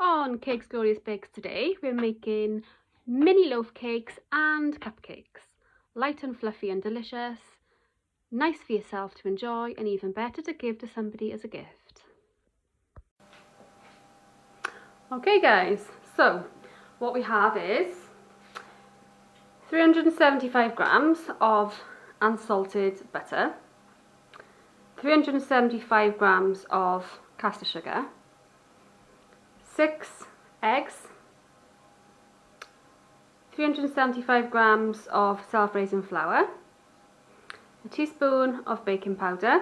On Cakes Glorious Bakes today, we're making mini loaf cakes and cupcakes. Light and fluffy and delicious, nice for yourself to enjoy and even better to give to somebody as a gift. Okay guys, so what we have is 375 grams of unsalted butter, 375 grams of caster sugar, 6 eggs, 375 grams of self-raising flour, a teaspoon of baking powder,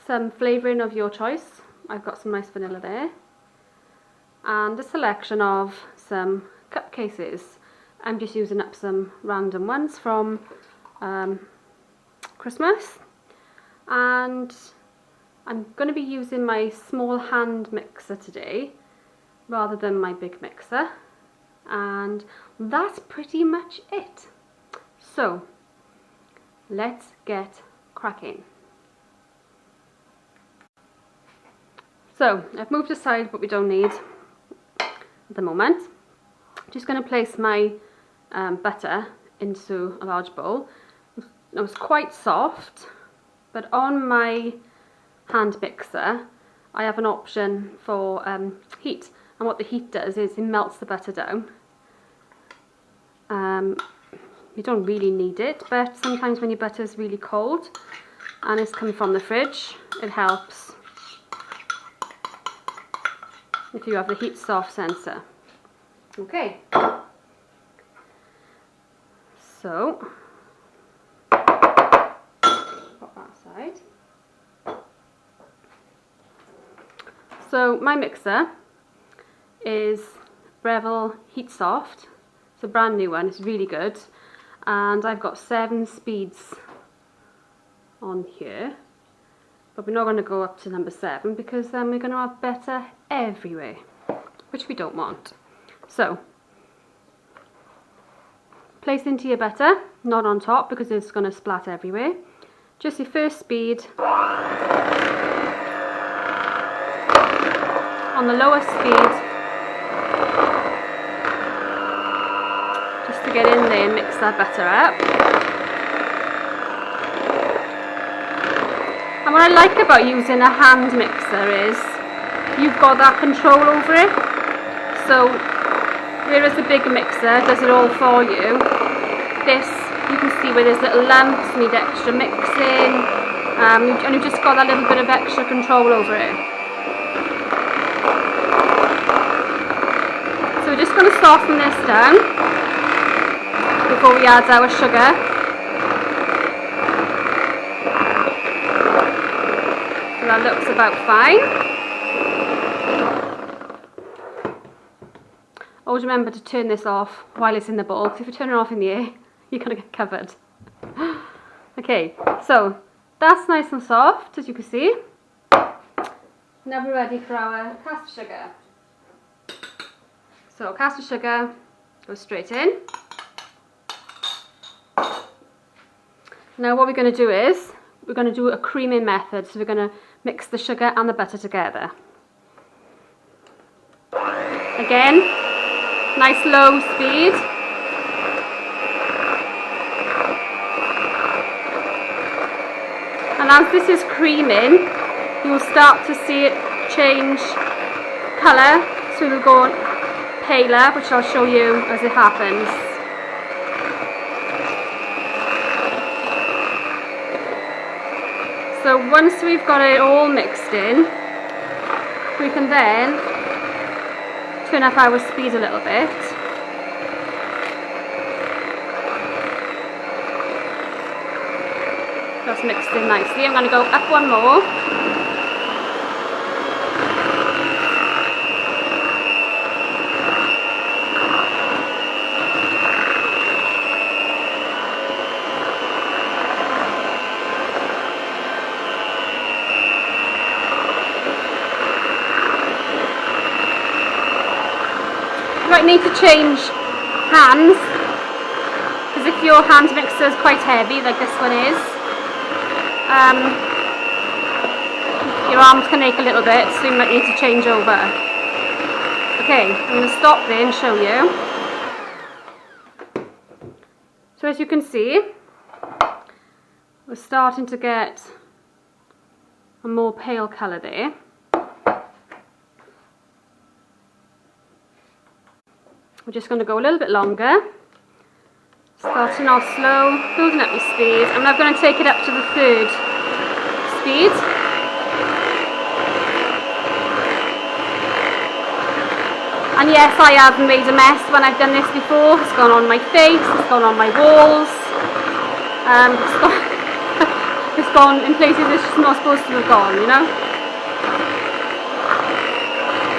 some flavouring of your choice. I've got some nice vanilla there, and a selection of some cup cases. I'm just using up some random ones from Christmas, and I'm going to be using my small hand mixer today rather than my big mixer, and that's pretty much it. So let's get cracking. So I've moved aside what we don't need at the moment. I'm just going to place my butter into a large bowl. It was quite soft, but on my hand mixer I have an option for heat, and what the heat does is it melts the butter down. You don't really need it, but sometimes when your butter is really cold and it's come from the fridge, it helps if you have the heat soft sensor. Okay, so pop that aside. So my mixer is Breville Heat Soft. It's a brand new one, it's really good, and I've got 7 speeds on here, but we're not going to go up to number 7 because then we're going to have butter everywhere, which we don't want. So place into your butter, not on top because it's going to splat everywhere. Just your first speed on the lowest speed, just to get in there and mix that butter up. And what I like about using a hand mixer is you've got that control over it. So whereas the big mixer does it all for you, this, you can see where there's little lumps, need extra mixing, and you've just got that little bit of extra control over it. So we're just going to soften this down before we add our sugar. So that looks about fine. Always remember to turn this off while it's in the bowl, because if you turn it off in the air, you're going to get covered. Okay, so that's nice and soft, as you can see. Now we're ready for our caster sugar. So caster sugar goes straight in. Now what we're going to do is, we're going to do a creaming method, so we're going to mix the sugar and the butter together. Again, nice low speed. And as this is creaming, you will start to see it change colour, so it'll go paler, which I'll show you as it happens. So once we've got it all mixed in, we can then turn up our speed a little bit. That's mixed in nicely. I'm going to go up one more. You might need to change hands, because if your hand mixer is quite heavy, like this one is, your arms can ache a little bit, so you might need to change over. Okay, I'm going to stop there and show you. So as you can see, we're starting to get a more pale colour there. We're just going to go a little bit longer. Starting off slow, building up your speed. I'm now going to take it up to the 3rd speed. And yes, I have made a mess when I've done this before. It's gone on my face, it's gone on my walls. It's gone in places it's just not supposed to have gone, you know.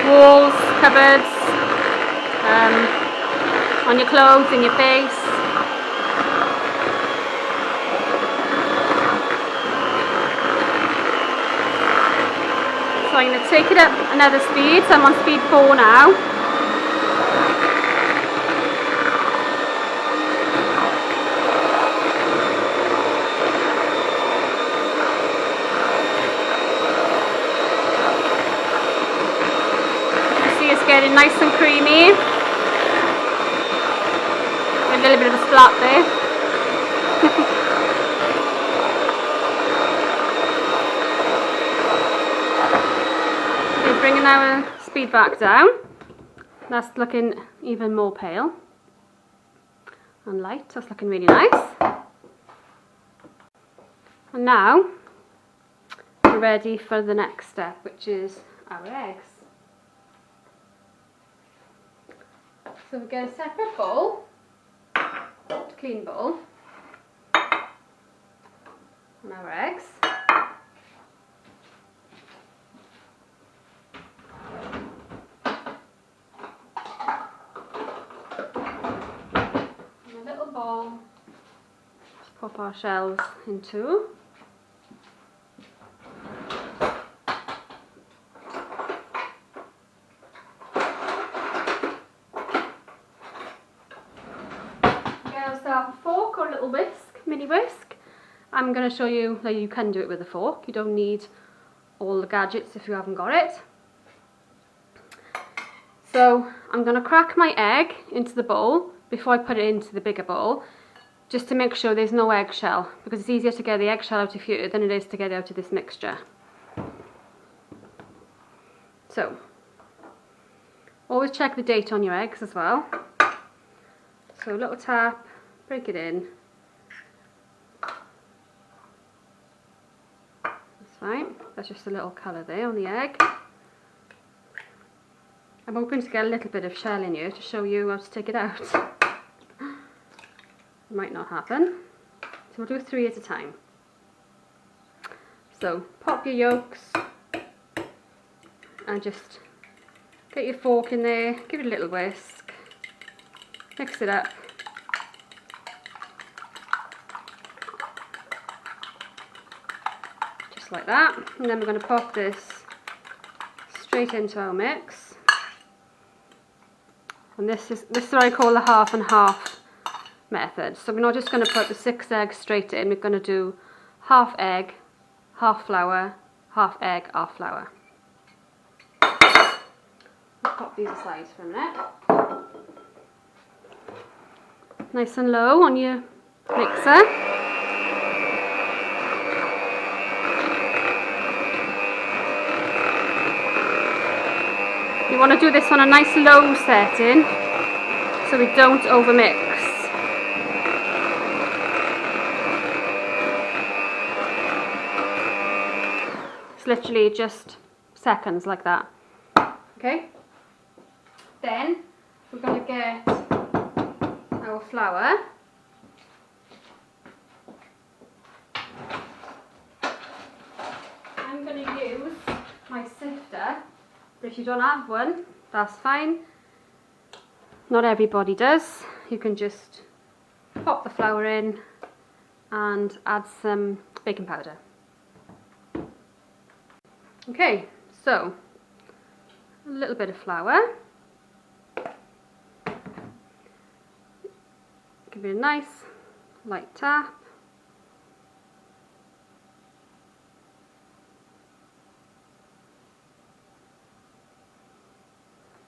Walls, cupboards, on your clothes, in your face. So I'm going to take it up another speed, so I'm on speed 4 now. Getting nice and creamy. A little bit of a splat there. Okay, bringing our speed back down. That's looking even more pale and light. That's looking really nice. And now we're ready for the next step, which is our eggs. So we get a separate bowl, a clean bowl, and our eggs. And a little bowl to pop our shells into. A fork or a little whisk, mini whisk. I'm going to show you that you can do it with a fork. You don't need all the gadgets if you haven't got it. So I'm going to crack my egg into the bowl before I put it into the bigger bowl, just to make sure there's no eggshell, because it's easier to get the eggshell out of here than it is to get out of this mixture. So always check the date on your eggs as well. So a little tap. Break it in. That's fine. That's just a little colour there on the egg. I'm hoping to get a little bit of shell in here to show you how to take it out. Might not happen. So we'll do 3 at a time. So pop your yolks and just get your fork in there, give it a little whisk, mix it up. Like that, and then we're going to pop this straight into our mix. And this is what I call the half and half method. So we're not just going to put the 6 eggs straight in, we're going to do half egg, half flour, half egg, half flour. I'll pop these aside for a minute. Nice and low on your mixer. You want to do this on a nice low setting so we don't overmix. It's literally just seconds like that. Okay? Then we're going to get our flour. I'm going to use my sifter. But if you don't have one, that's fine. Not everybody does. You can just pop the flour in and add some baking powder. Okay, so a little bit of flour. Give it a nice light tap. .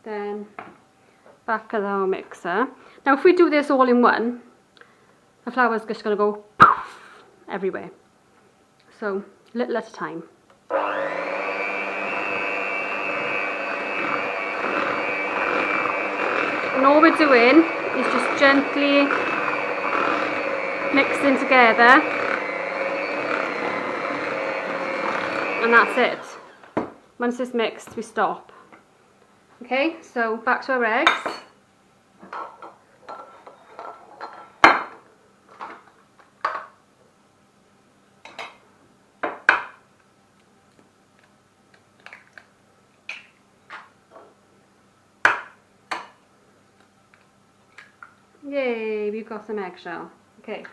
then back of our mixer. Now if we do this all in one, the flour's just going to go poof everywhere. So little at a time. And all we're doing is just gently mixing together, and that's it. Once it's mixed, we stop. Okay, so back to our eggs. Yay, we've got some eggshell. Okay,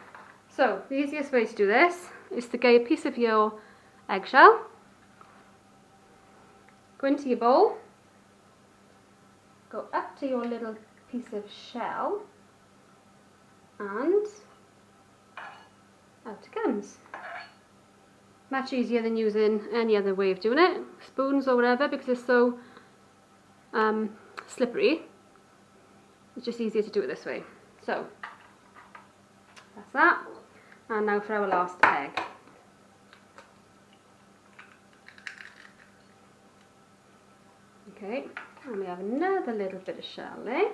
so the easiest way to do this is to get a piece of your eggshell, go into your bowl, go up to your little piece of shell, and out it comes. Much easier than using any other way of doing it, spoons or whatever, because it's so slippery. It's just easier to do it this way. So that's that, and now for our last egg. Okay, and we have another little bit of shell there,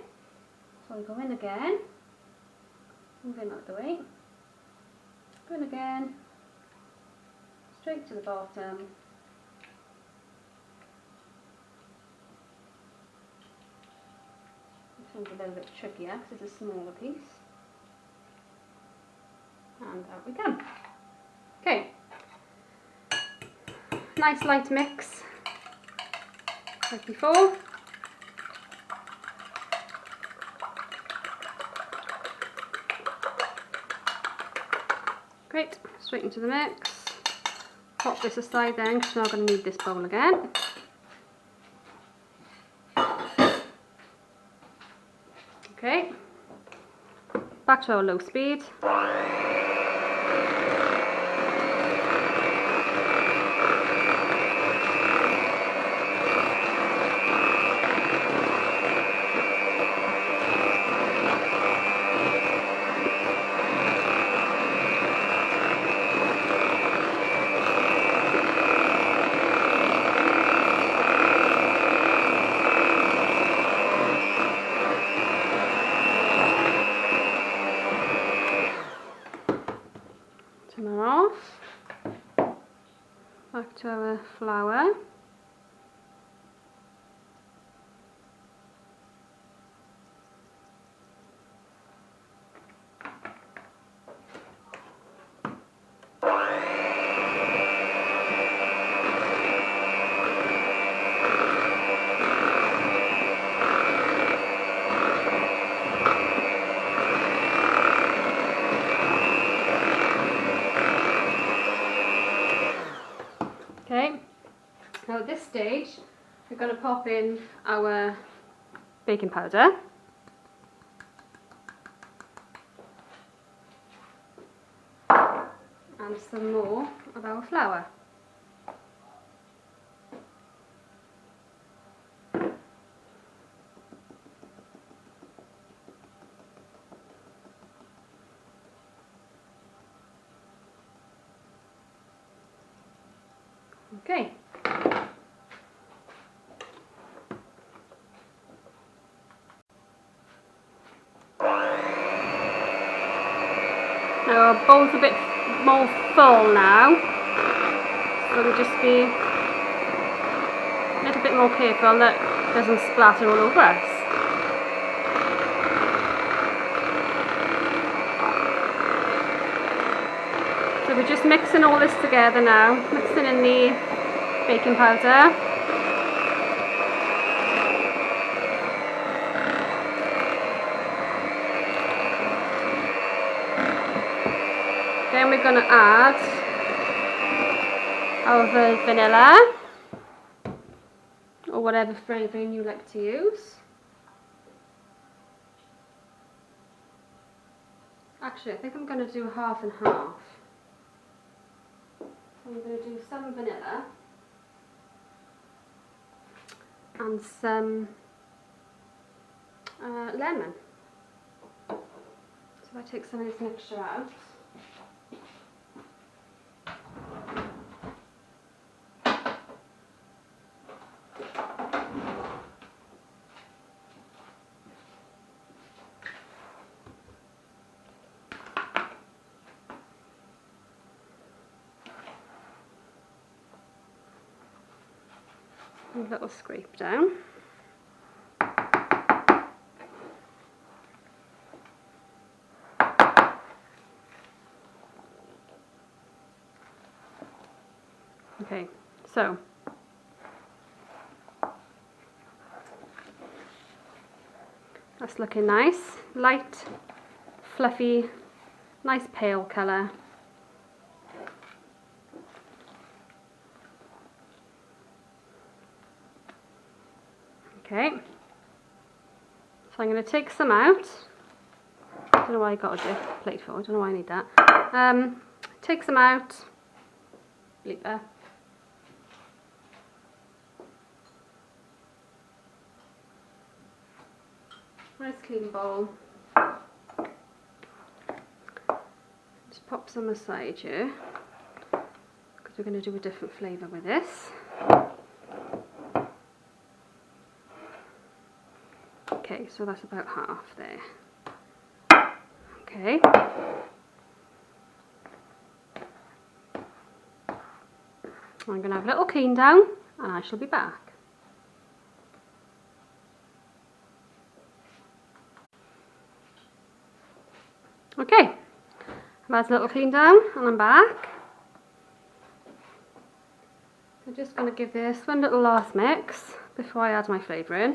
so we go in again, move in out of the way, go in again, straight to the bottom, this one's a little bit trickier because it's a smaller piece, and out we come. Okay, nice light mix like before. Great, straight into the mix. Pop this aside then, because we're not going to need this bowl again. Okay, back to our low speed. Turn her off. Back to our flour. Okay, now at this stage we're going to pop in our baking powder. And some more of our flour. Okay. Now our bowl's a bit more full now, so we'll just be a little bit more careful that it doesn't splatter all over us. So we're just mixing all this together now, mixing in the baking powder. Then we're going to add our vanilla, or whatever flavouring you like to use. Actually, I think I'm going to do half and half. I'm going to do some vanilla and some lemon. So if I take some of this mixture out, a little scrape down. Okay, so that's looking nice, light, fluffy, nice pale colour. Okay, so I'm going to take some out. I don't know why I got a plate for, I don't know why I need that. Take some out, bleeper. Nice clean bowl. Just pop some aside here, because we're going to do a different flavour with this. Okay, so that's about half there. Okay. I'm going to have a little clean down and I shall be back. Okay, I've had a little clean down and I'm back. I'm just going to give this one little last mix before I add my flavour in.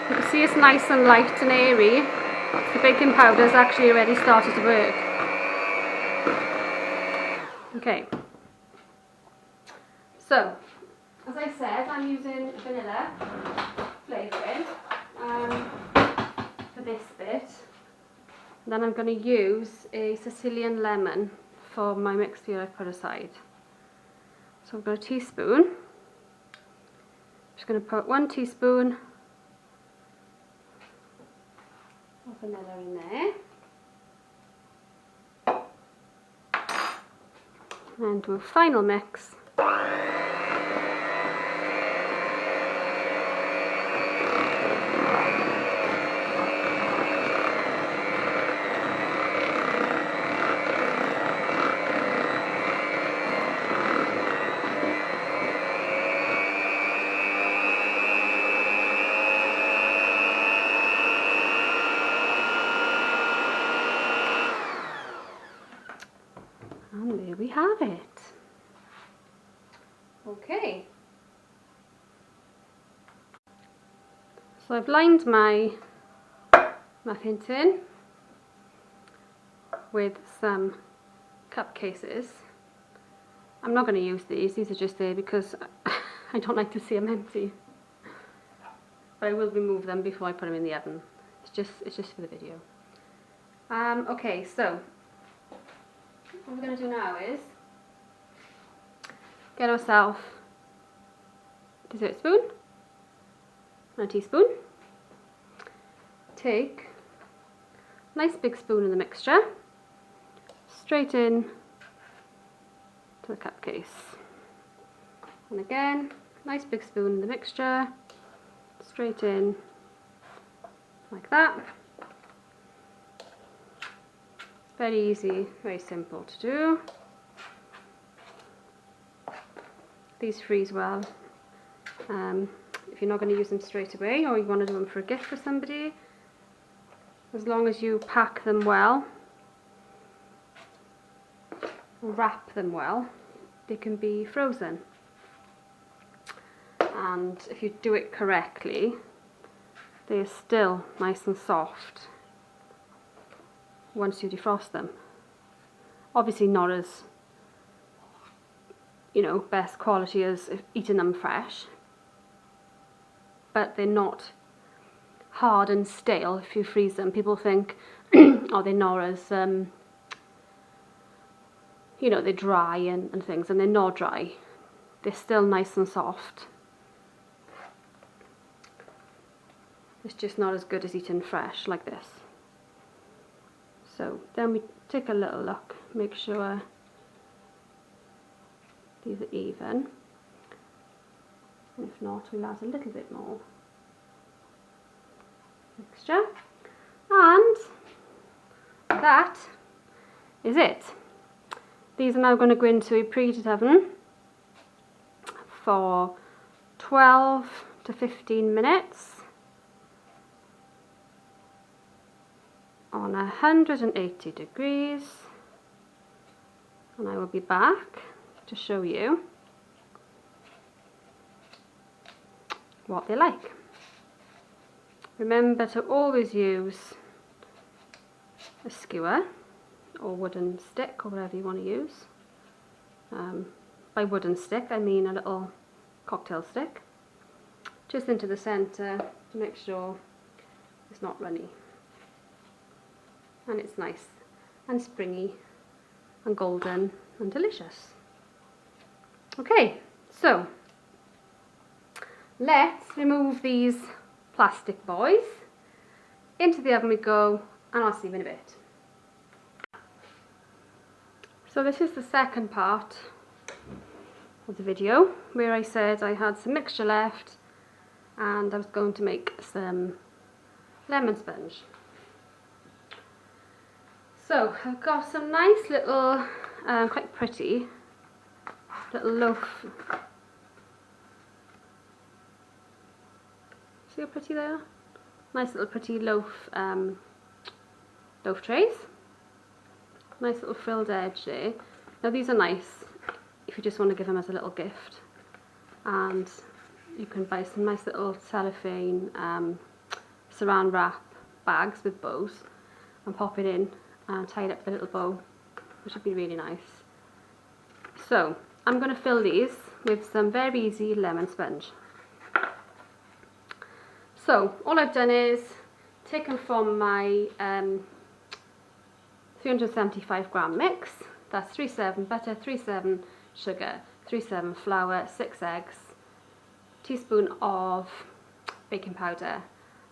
You can see it's nice and light and airy. The baking powder's actually already started to work. Okay, so as I said, I'm using vanilla flavouring for this bit. And then I'm going to use a Sicilian lemon for my mixture I've put aside. So I've got a teaspoon. Just going to put 1 teaspoon of vanilla in there. And do a final mix. And there we have it. Okay. So I've lined my muffin tin with some cup cases. I'm not going to use these are just there because I don't like to see them empty. But I will remove them before I put them in the oven. It's just for the video. Okay, so what we're going to do now is get ourselves a dessert spoon and a teaspoon. Take a nice big spoon of the mixture straight in to the cup case. And again, nice big spoon of the mixture straight in like that. Very easy, very simple to do. These freeze well. If you're not going to use them straight away or you want to do them for a gift for somebody, as long as you pack them well, wrap them well, they can be frozen. And if you do it correctly, they're still nice and soft once you defrost them. Obviously not as, you know, best quality as if eating them fresh, but they're not hard and stale if you freeze them. People think, oh, they're not as you know, they're dry and things, and they're not dry. They're still nice and soft. It's just not as good as eating fresh like this. So then we take a little look, make sure these are even. If not, we'll add a little bit more mixture. And that is it. These are now going to go into a preheated oven for 12 to 15 minutes on 180 degrees, and I will be back to show you what they're like. Remember to always use a skewer or wooden stick, or whatever you want to use. By wooden stick I mean a little cocktail stick, just into the centre to make sure it's not runny, and it's nice and springy and golden and delicious. Okay, so let's remove these plastic boys. Into the oven we go, and I'll see you in a bit. So this is the second part of the video where I said I had some mixture left and I was going to make some lemon sponge. So I've got some nice little, quite pretty little loaf. See how pretty they are? Nice little pretty loaf, loaf trays. Nice little frilled edge there. Now these are nice if you just want to give them as a little gift, and you can buy some nice little cellophane saran wrap bags with bows and pop it in and tie it up with a little bow, which would be really nice. So I'm going to fill these with some very easy lemon sponge. So all I've done is taken from my 375 gram mix, that's 3/7 butter, 3/7 sugar, 3/7 flour, 6 eggs, teaspoon of baking powder,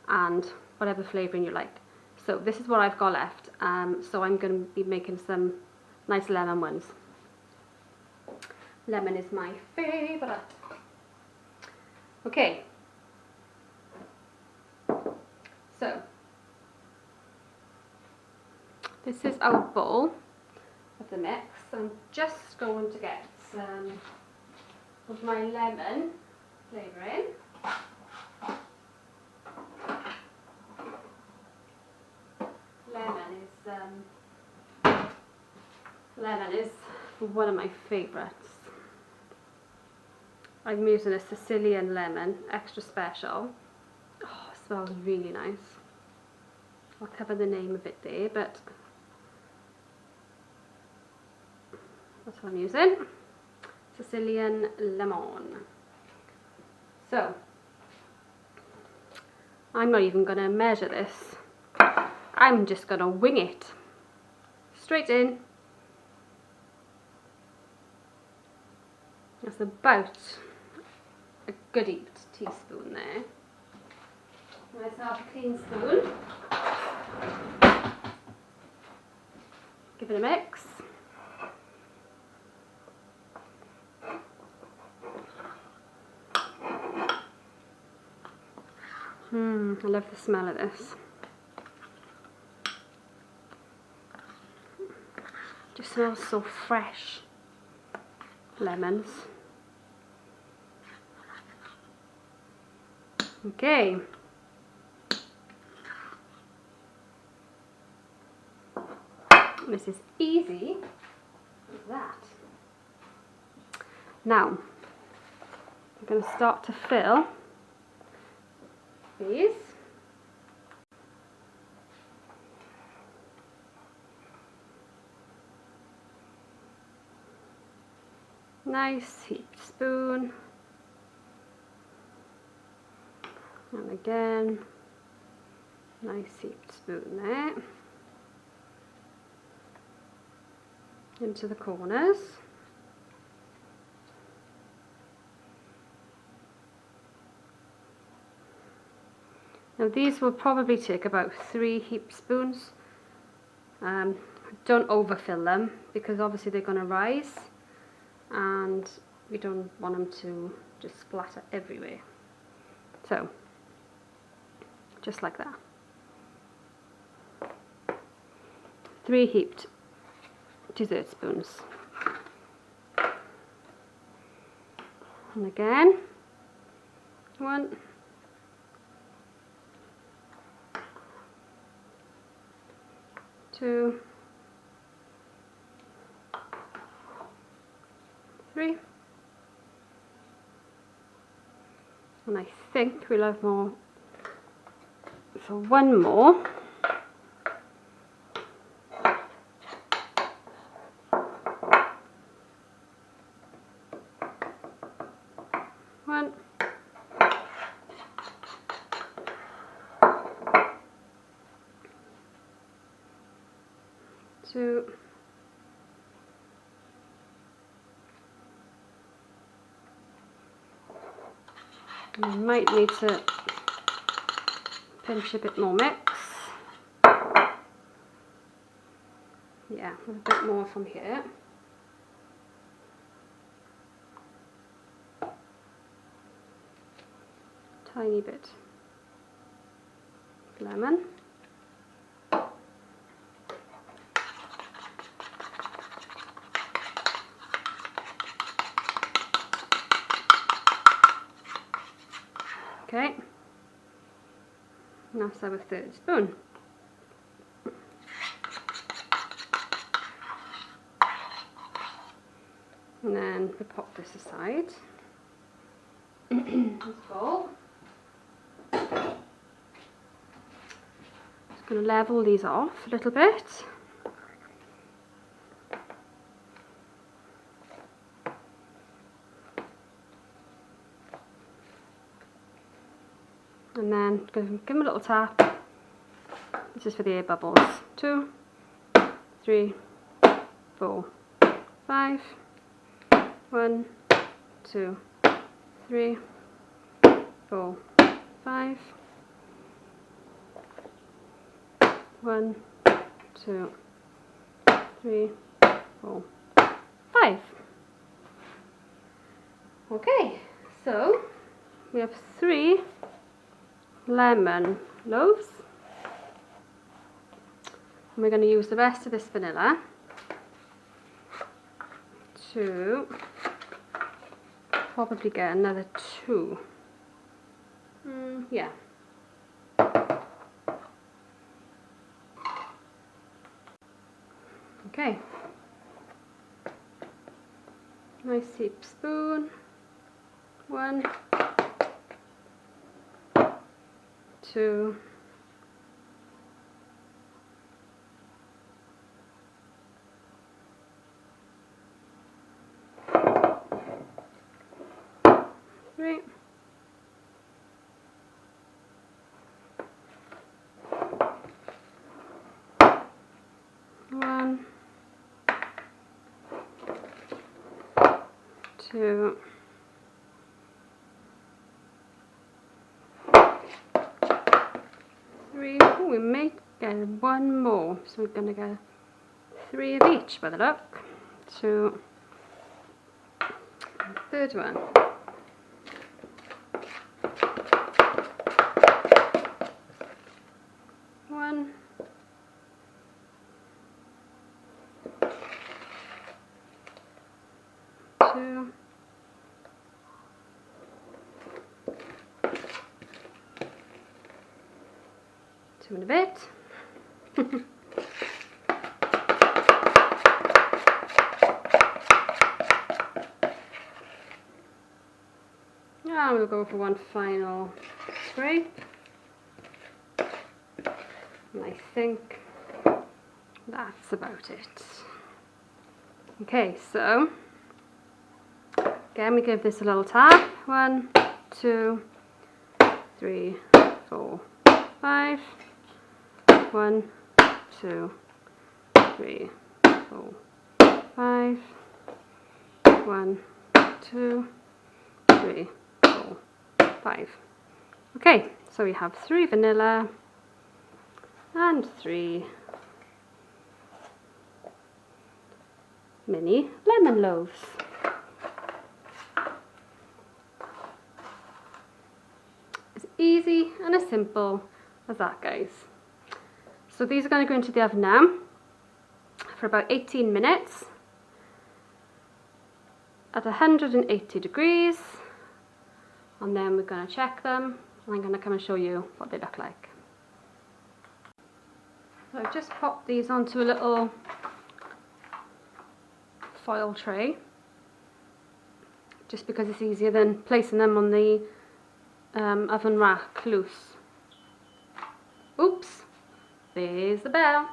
and whatever flavouring you like. So this is what I've got left, so I'm going to be making some nice lemon ones. Lemon is my favourite. Okay, so this is our bowl of the mix. I'm just going to get some of my lemon flavouring. Lemon is one of my favourites. I'm using a Sicilian lemon, extra special. Oh, it smells really nice. I'll cover the name of it there, but that's what I'm using. Sicilian lemon. So I'm not even going to measure this. I'm just going to wing it. Straight in. That's about a good teaspoon there. Let's have a clean spoon. Give it a mix. I love the smell of this. Just smells so fresh. Lemons. Okay. This is easy as that. Now, I'm going to start to fill these. Nice heaped spoon, and again, nice heaped spoon there. into the corners. Now these will probably take about 3 heap spoons. Don't overfill them because obviously they're going to rise and we don't want them to just splatter everywhere. So just like that. 3 heaped dessert spoons. And again, 1, 2, 3, and I think we'll have more for 1 more. One, 2, 'Cause you might need to pinch a bit more mix. Yeah, a bit more from here. Tiny bit of lemon. Okay, and that's our 3rd spoon. And then we pop this aside. This bowl. Just going to level these off a little bit. And then give them a little tap. This is for the air bubbles. 2, 3, 4, 5. 1, 2, 3, 4, 5. 1, 2, 3, 4, 5. Okay, so we have 3 lemon loaves. And we're going to use the rest of this vanilla to probably get another 2. Yeah. Okay. Nice heap spoon. 1, 2, 3. 1, 2, 3. Oh, we may get 1 more, so we're going to get 3 of each by the look. 2, and 3rd one. Two, 2 and a bit. Now we'll go for 1 final scrape. And I think that's about it. Okay, so again we give this a little tap. 1, 2, 3, 4, 5. 1, 2, 3, 4, 5. 5. 1, 2, 3, 4, 5. Okay, so we have 3 vanilla and 3 mini lemon loaves. As easy and as simple as that, guys. So these are going to go into the oven now for about 18 minutes at 180 degrees, and then we're going to check them, and I'm going to come and show you what they look like. So I've just popped these onto a little foil tray, just because it's easier than placing them on the oven rack loose. Oops, there's the bell.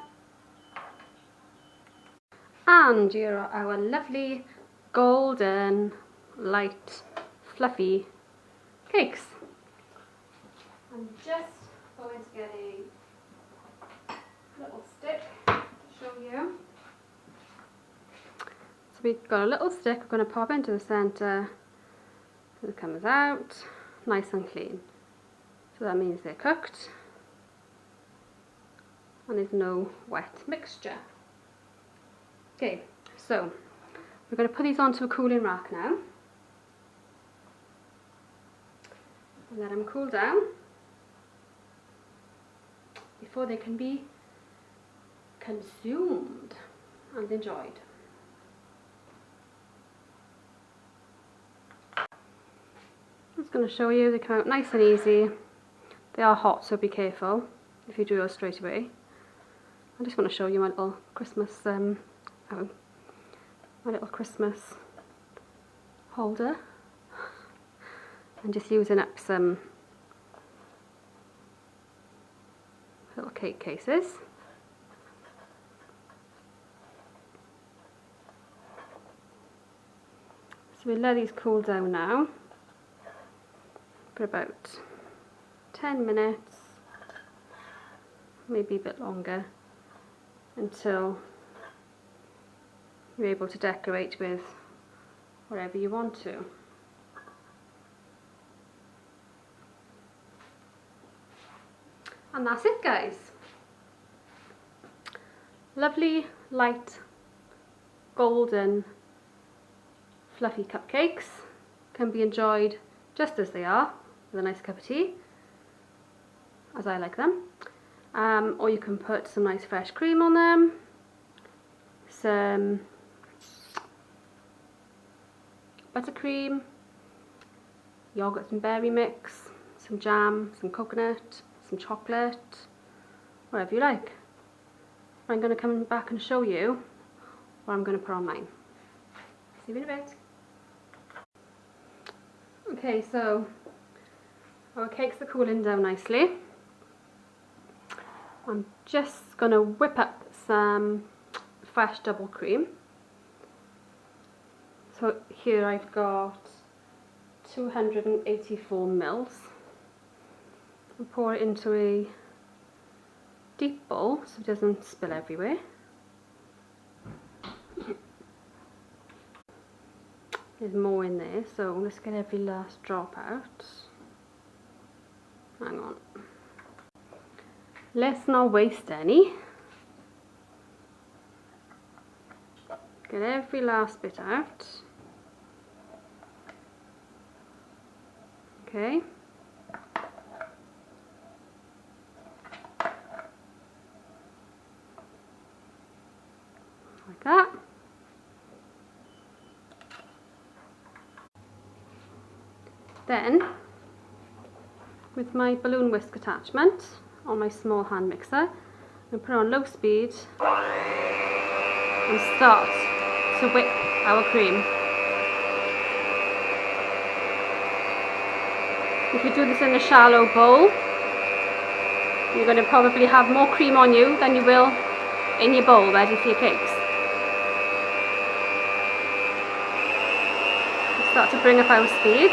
And here are our lovely golden, light, fluffy cakes. I'm just going to get a little stick to show you. So we've got a little stick we're going to pop into the centre, so it comes out nice and clean. So that means they're cooked and there's no wet mixture. Okay, so we're going to put these onto a cooling rack now and let them cool down before they can be consumed and enjoyed. I'm just going to show you, they come out nice and easy. They are hot, so be careful if you do those straight away. I just want to show you my little Christmas my little Christmas holder. I'm just using up some little cake cases. So we'll let these cool down now for about 10 minutes, maybe a bit longer, until you're able to decorate with whatever you want to. And that's it, guys. Lovely, light, golden, fluffy cupcakes can be enjoyed just as they are, with a nice cup of tea, as I like them. Or you can put some nice fresh cream on them, some buttercream, yogurt and berry mix, some jam, some coconut, some chocolate, whatever you like. I'm going to come back and show you what I'm going to put on mine. See you in a bit. Okay, so our cakes are cooling down nicely. I'm just going to whip up some fresh double cream. So here I've got 284 mils. I'll pour it into a deep bowl so it doesn't spill everywhere. There's more in there, so let's get every last drop out. Hang on. Let's not waste any. Get every last bit out. Okay. Like that. Then, with my balloon whisk attachment on my small hand mixer, I'm put it on low speed and start to whip our cream. If you do this in a shallow bowl, you're going to probably have more cream on you than you will in your bowl ready for your cakes. Start to bring up our speed.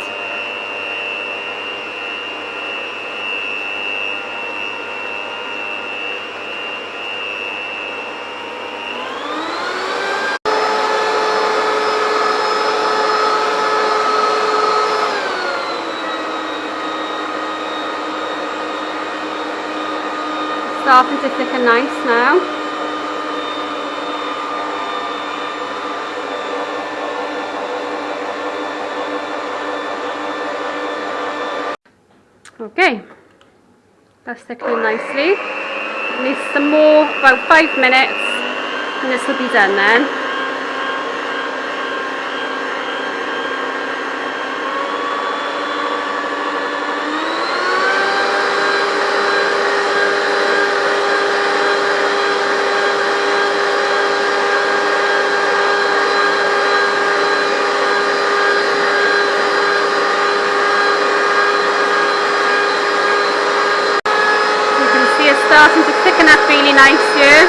starting to thicken nice now. Okay, that's thickening nicely. It needs some more, about 5 minutes, and this will be done then. Starting to thicken up really nice here.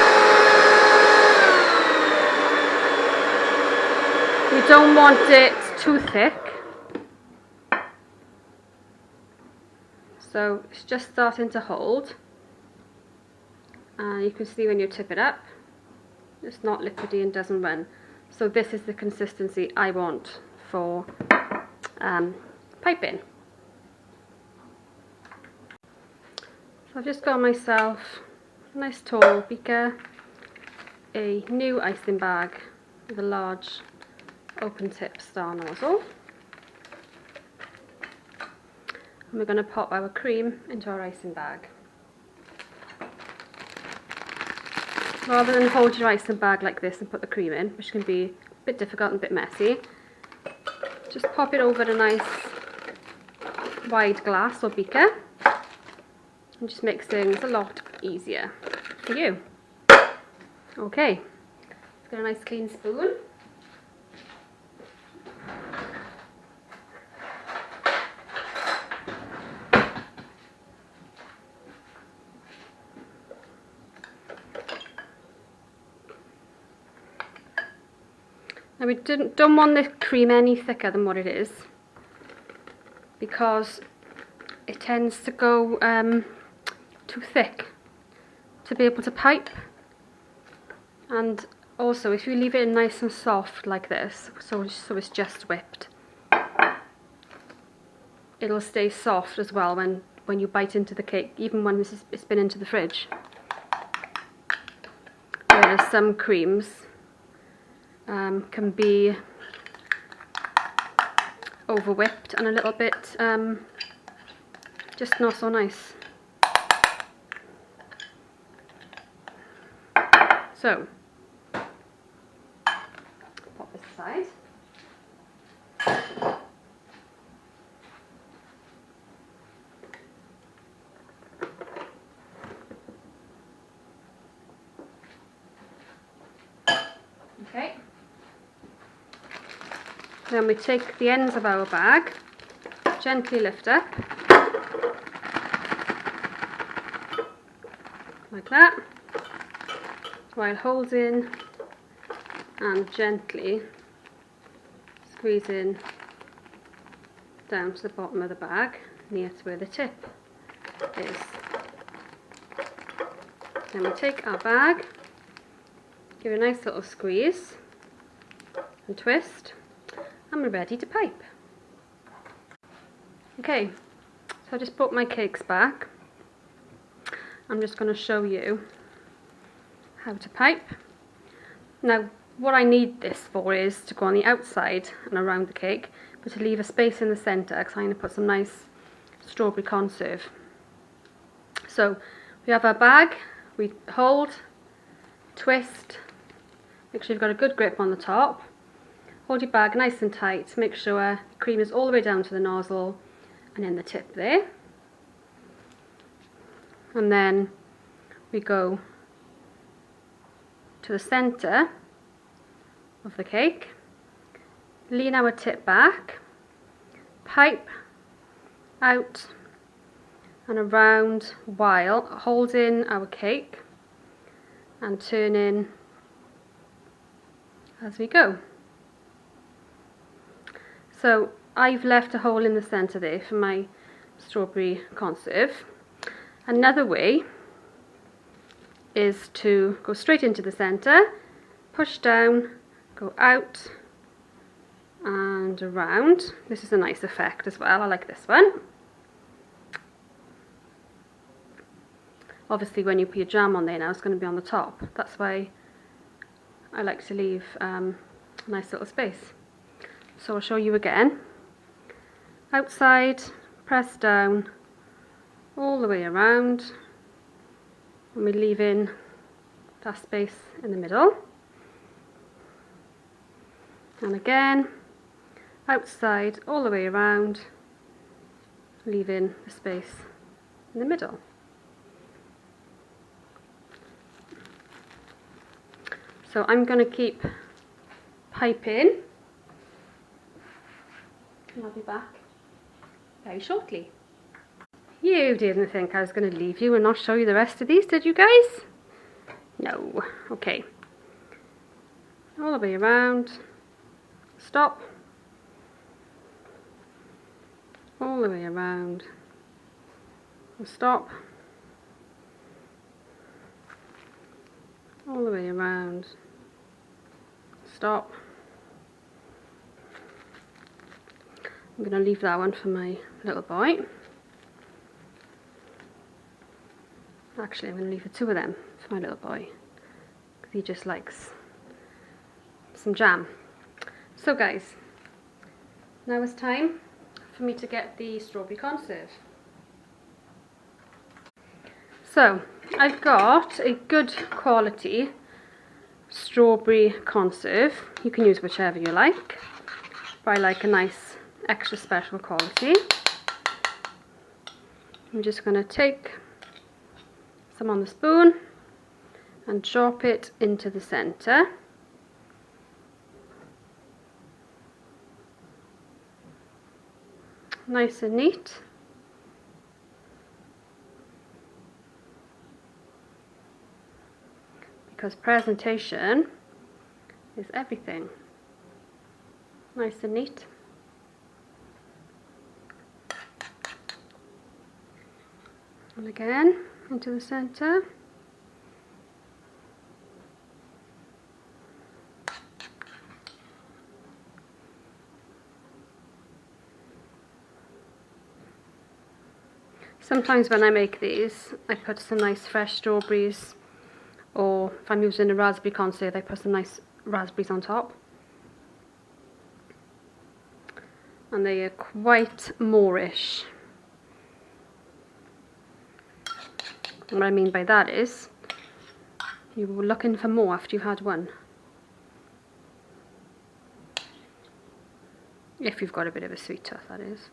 We don't want it too thick, so it's just starting to hold, and you can see when you tip it up it's not liquidy and doesn't run. So this is the consistency I want for piping. So I've just got myself a nice tall beaker, a new icing bag with a large open tip star nozzle, and we're going to pop our cream into our icing bag. Rather than hold your icing bag like this and put the cream in, which can be a bit difficult and a bit messy, just pop it over a nice wide glass or beaker. And just makes things a lot easier for you. Okay, let's get a nice clean spoon. Now we don't want the cream any thicker than what it is, because it tends to go too thick to be able to pipe. And also if you leave it nice and soft like this, so it's just whipped, it'll stay soft as well when you bite into the cake, even when it's been into the fridge. Whereas some creams can be over whipped and a little bit just not so nice. So, pop this aside. Okay. Then we take the ends of our bag, gently lift up, like that, while holding and gently squeezing down to the bottom of the bag, near to where the tip is. Then we take our bag, give it a nice little squeeze and twist, and we're ready to pipe. Okay, so I just brought my cakes back. I'm just going to show you how to pipe. Now what I need this for is to go on the outside and around the cake, but to leave a space in the centre because I'm going to put some nice strawberry conserve. So we have our bag, we hold, twist, make sure you've got a good grip on the top, hold your bag nice and tight, make sure the cream is all the way down to the nozzle and in the tip there, and then we go to the centre of the cake, lean our tip back, pipe out and around while holding our cake and turning as we go. So I've left a hole in the centre there for my strawberry conserve. Another way is to go straight into the centre, push down, go out and around. This is a nice effect as well, I like this one. obviously when you put your jam on there now, it's going to be on the top. That's why I like to leave a nice little space. So I'll show you again. Outside, press down all the way around, and we leave in that space in the middle. And again, outside all the way around, leave in the space in the middle. So I'm going to keep piping, and I'll be back very shortly. You didn't think I was going to leave you and not show you the rest of these, did you guys? No. Okay. All the way around. Stop. All the way around. And stop. All the way around. Stop. I'm going to leave that one for my little boy. Actually, I'm going to leave the two of them for my little boy, because he just likes some jam. So guys, now it's time for me to get the strawberry conserve. So I've got a good quality strawberry conserve. You can use whichever you like, but I like a nice extra special quality. I'm just going to take some on the spoon and drop it into the center. Nice and neat. Because presentation is everything. Nice and neat. And again, into the center. Sometimes when I make these, I put some nice fresh strawberries, or if I'm using a raspberry conserve, I put some nice raspberries on top. And they are quite moreish. And what I mean by that is, you were looking for more after you had one. If you've got a bit of a sweet tooth, that is.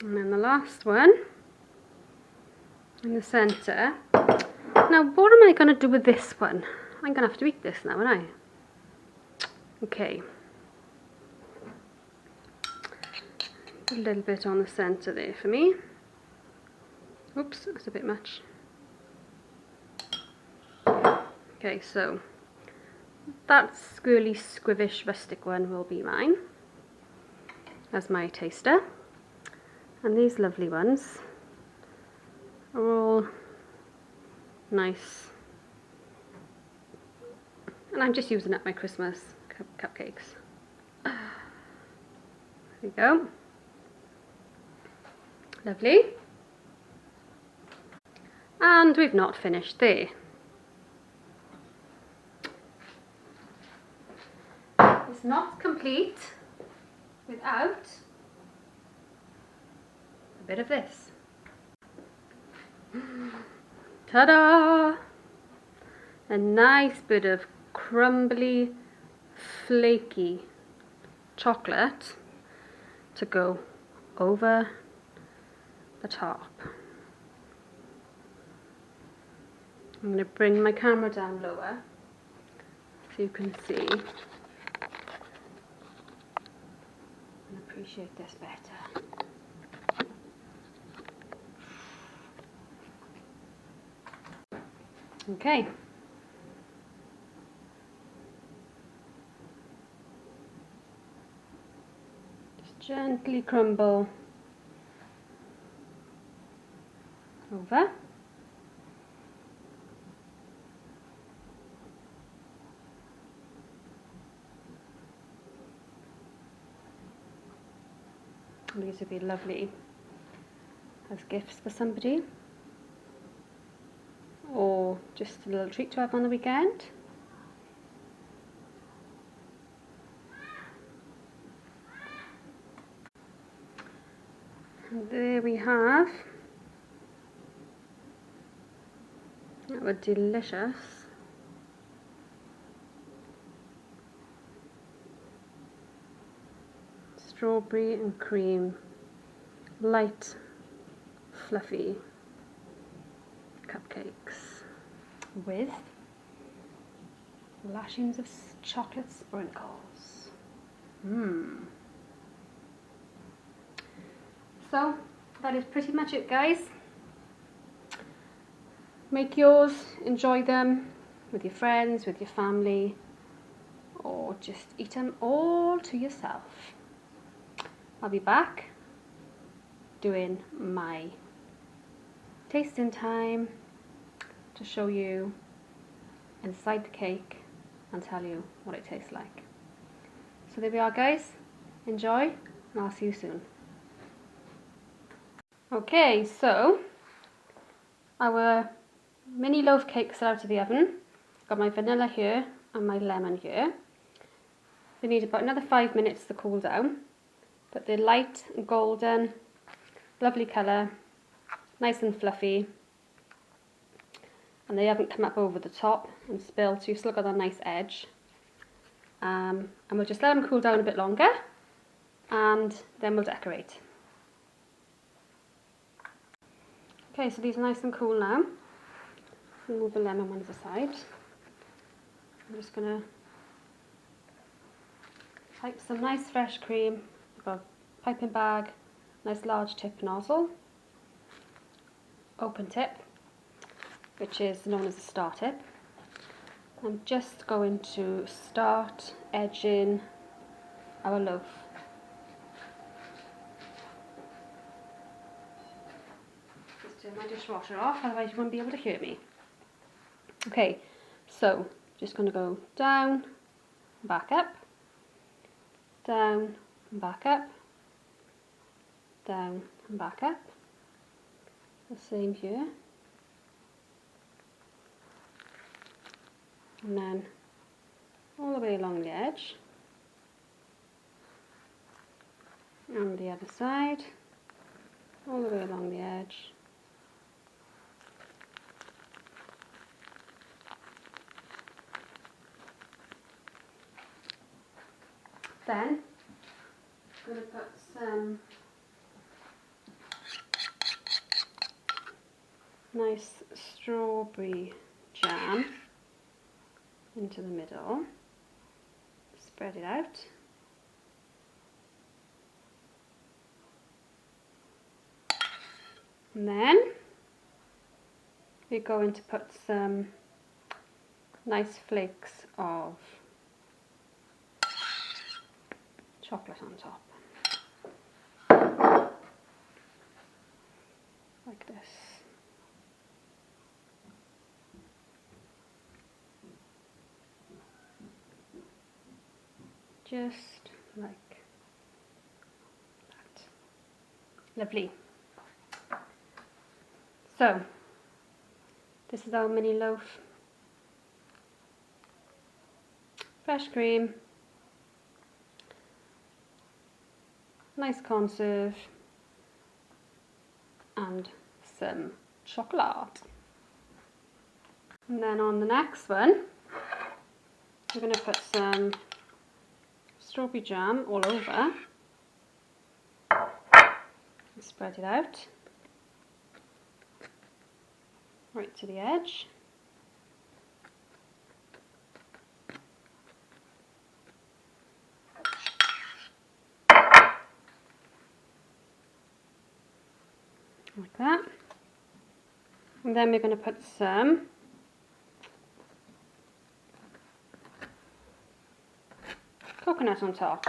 And then the last one in the centre. Now what am I going to do with this one? I'm going to have to eat this now, aren't I? Okay. A little bit on the centre there for me. Oops, that's a bit much. Okay, so that squirrely, squivish, rustic one will be mine as my taster. And these lovely ones are all nice. And I'm just using up my Christmas cupcakes. There we go. Lovely. And we've not finished there. It's not complete without a bit of this. Ta-da! A nice bit of crumbly, flaky chocolate to go over the top. I'm going to bring my camera down lower so you can see and appreciate this better. Okay. Gently crumble over. And these would be lovely as gifts for somebody, or just a little treat to have on the weekend. And there we have our delicious strawberry and cream, light, fluffy cupcakes with lashings of chocolate sprinkles. So that is pretty much it, guys. Make yours, enjoy them with your friends, with your family, or just eat them all to yourself. I'll be back doing my tasting time to show you inside the cake and tell you what it tastes like. So there we are, guys. Enjoy, and I'll see you soon. Okay, so our mini loaf cakes are out of the oven. Got my vanilla here and my lemon here. They need about another 5 minutes to cool down, but they're light and golden, lovely colour, nice and fluffy, and they haven't come up over the top and spilled, so you've still got a nice edge. And we'll just let them cool down a bit longer, and then we'll decorate. Okay, so these are nice and cool now. Move the lemon ones aside. I'm just going to pipe some nice fresh cream. I've got a piping bag, nice large tip nozzle, open tip, which is known as a star tip. I'm just going to start edging our loaf. Just turn my dishwasher off, otherwise you won't be able to hear me. Okay, so just going to go down, back up, down, back up, down and back up. The same here. And then all the way along the edge. And the other side, all the way along the edge. Then I'm going to put some nice strawberry jam into the middle, spread it out, and then we're going to put some nice flakes of chocolate on top, like this. Just like that. Lovely. So, this is our mini loaf. Fresh cream, nice conserve, and some chocolate. And then on the next one, we're going to put some strawberry jam all over, spread it out right to the edge. Like that. And then we're going to put some coconut on top.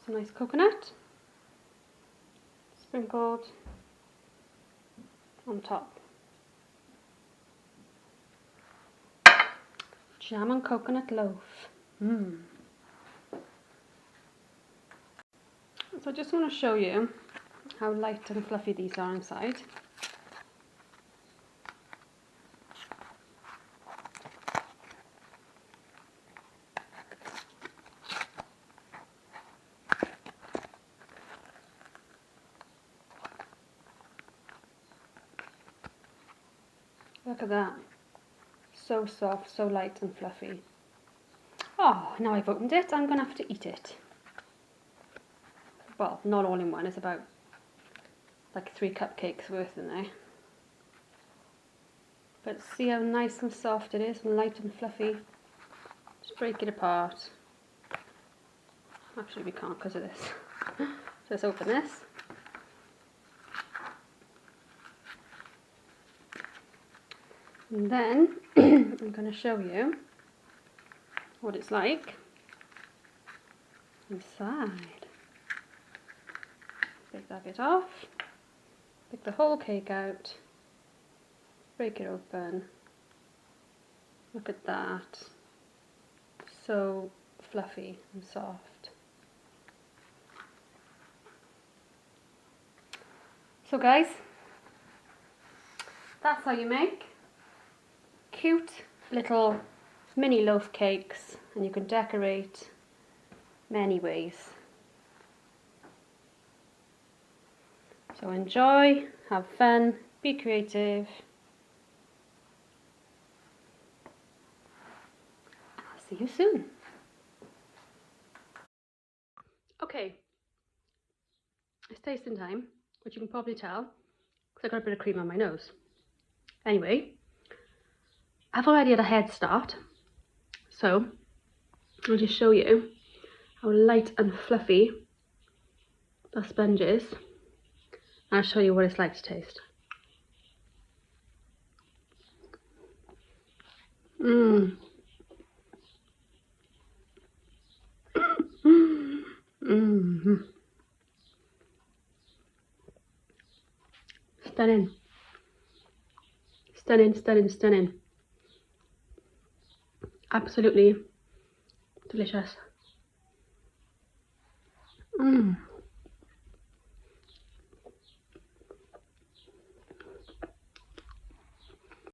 some nice coconut sprinkled on top. Jam and coconut loaf. So I just want to show you how light and fluffy these are inside. Look at that. So soft, so light and fluffy. Oh, now I've opened it, I'm going to have to eat it. Well, not all in one, it's about like 3 cupcakes worth in there. But see how nice and soft it is, and light and fluffy. Just break it apart. Actually we can't because of this. So let's open this. And then I'm going to show you what it's like inside. Take that bit off, pick the whole cake out, break it open. Look at that. So fluffy and soft. So guys, that's how you make cute little mini loaf cakes, and you can decorate many ways. So enjoy, have fun, be creative. I'll see you soon. Okay, it's tasting time, which you can probably tell because I got a bit of cream on my nose. Anyway, I've already had a head start, so I'll just show you how light and fluffy the sponge is. I'll show you what it's like to taste. Stunning. Stunning, stunning, stunning. Absolutely delicious.